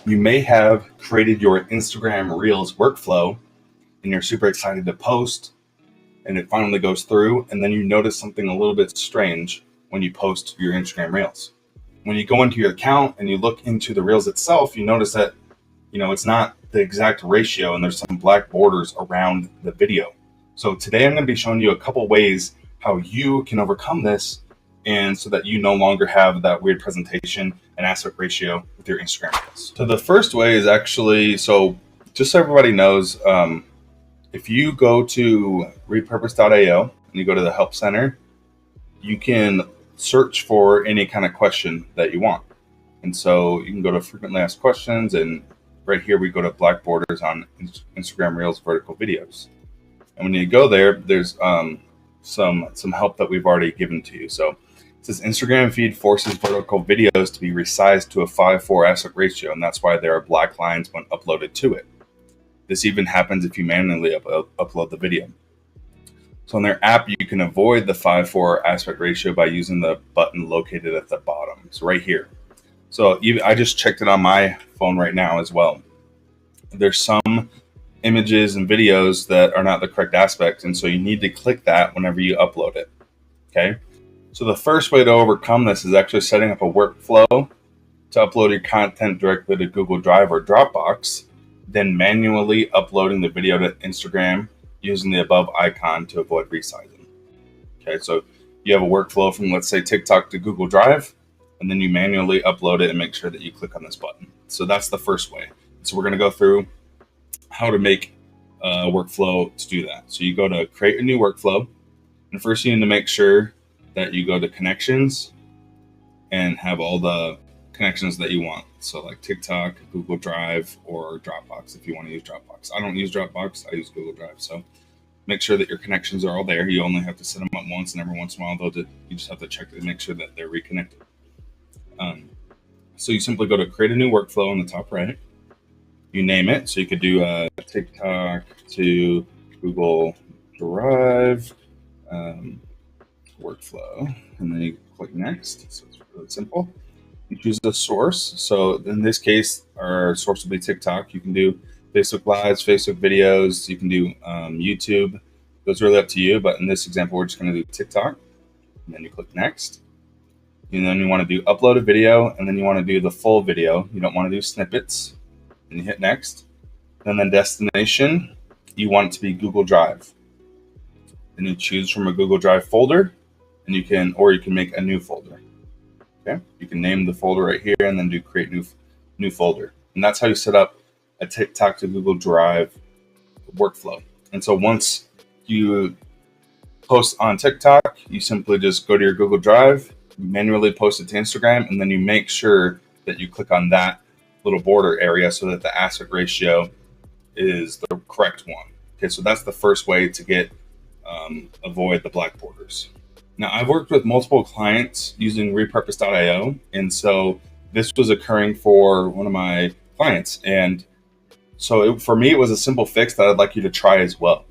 You may have created your Instagram Reels workflow and you're super excited to post and it finally goes through, and then you notice something a little bit strange when you post your Instagram Reels. When you go into your account and you look into the Reels itself, you notice that it's not the exact ratio and there's some black borders around the video. So today I'm going to be showing you a couple ways how you can overcome this, and so that you no longer have that weird presentation and aspect ratio with your Instagram Reels. So the first way is actually, just so everybody knows, if you go to repurpose.io and you go to the help center, you can search for any kind of question that you want. And so you can go to frequently asked questions, and right here we go to black borders on Instagram Reels vertical videos. And when you go there, there's some help that we've already given to you. So it says Instagram feed forces vertical videos to be resized to a 5:4 aspect ratio, and that's why there are black lines when uploaded to it. This even happens if you manually upload the video. So in their app, you can avoid the 5:4 aspect ratio by using the button located at the bottom. So right here. So I just checked it on my phone right now as well. There's some images and videos that are not the correct aspect, and so you need to click that whenever you upload it. Okay. So the first way to overcome this is actually setting up a workflow to upload your content directly to Google Drive or Dropbox, then manually uploading the video to Instagram using the above icon to avoid resizing. Okay, so you have a workflow from, let's say, TikTok to Google Drive, and then you manually upload it and make sure that you click on this button. So that's the first way. So we're going to go through how to make a workflow to do that. So you go to create a new workflow, and first you need to make sure that you go to connections and have all the connections that you want. So like TikTok, Google Drive, or Dropbox if you want to use Dropbox. I don't use Dropbox, I use Google Drive. So make sure that your connections are all there. You only have to set them up once, and every once in a while you just have to check to make sure that they're reconnected. So you simply go to create a new workflow on the top right. You name it. So you could do TikTok to Google Drive workflow, and then you click next. So it's really simple. You choose a source. So in this case, our source will be TikTok. You can do Facebook Lives, Facebook videos. You can do YouTube. Those are really up to you. But in this example, we're just going to do TikTok. And then you click next. And then you want to do upload a video. And then you want to do the full video. You don't want to do snippets. And you hit next. And then destination, you want it to be Google Drive. Then you choose from a Google Drive folder. And you can make a new folder. Okay, you can name the folder right here and then do create new folder. And that's how you set up a TikTok to Google Drive workflow. And so once you post on TikTok, you simply just go to your Google Drive, manually post it to Instagram, and then you make sure that you click on that little border area so that the aspect ratio is the correct one. Okay, so that's the first way to avoid the black borders. Now, I've worked with multiple clients using repurpose.io, and so this was occurring for one of my clients. And so for me, it was a simple fix that I'd like you to try as well.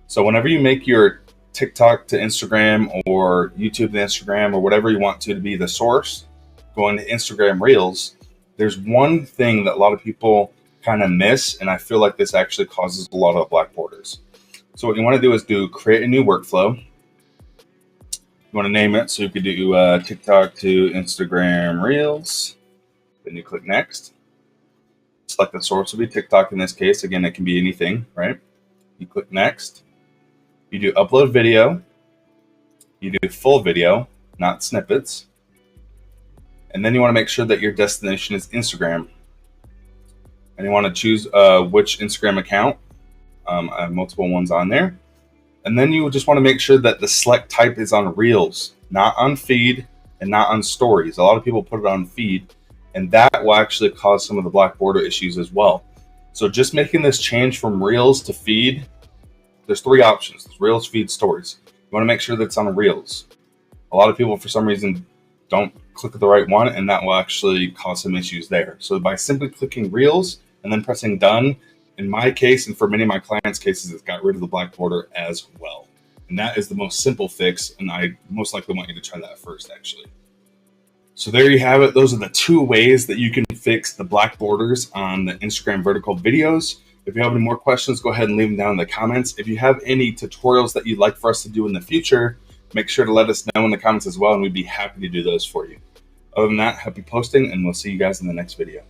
So whenever you make your TikTok to Instagram or YouTube to Instagram or whatever you want to be the source, going to Instagram Reels, there's one thing that a lot of people kind of miss, and I feel like this actually causes a lot of black borders. So what you want to do is create a new workflow. You want to name it, so you could do TikTok to Instagram Reels. Then you click next. Select the source will be TikTok in this case. Again, it can be anything, right? You click next. You do upload video. You do full video, not snippets. And then you want to make sure that your destination is Instagram. And you want to choose which Instagram account. I have multiple ones on there. And then you just want to make sure that the select type is on Reels, not on feed and not on stories. A lot of people put it on feed, and that will actually cause some of the black border issues as well. So just making this change from Reels to feed, there's three options: there's Reels, feed, stories. You want to make sure that it's on Reels. A lot of people, for some reason, don't click the right one, and that will actually cause some issues there. So by simply clicking Reels and then pressing done, in my case, and for many of my clients' cases, it's got rid of the black border as well. And that is the most simple fix, and I most likely want you to try that first, actually. So there you have it. Those are the 2 ways that you can fix the black borders on the Instagram vertical videos. If you have any more questions, go ahead and leave them down in the comments. If you have any tutorials that you'd like for us to do in the future, make sure to let us know in the comments as well, and we'd be happy to do those for you. Other than that, happy posting, and we'll see you guys in the next video.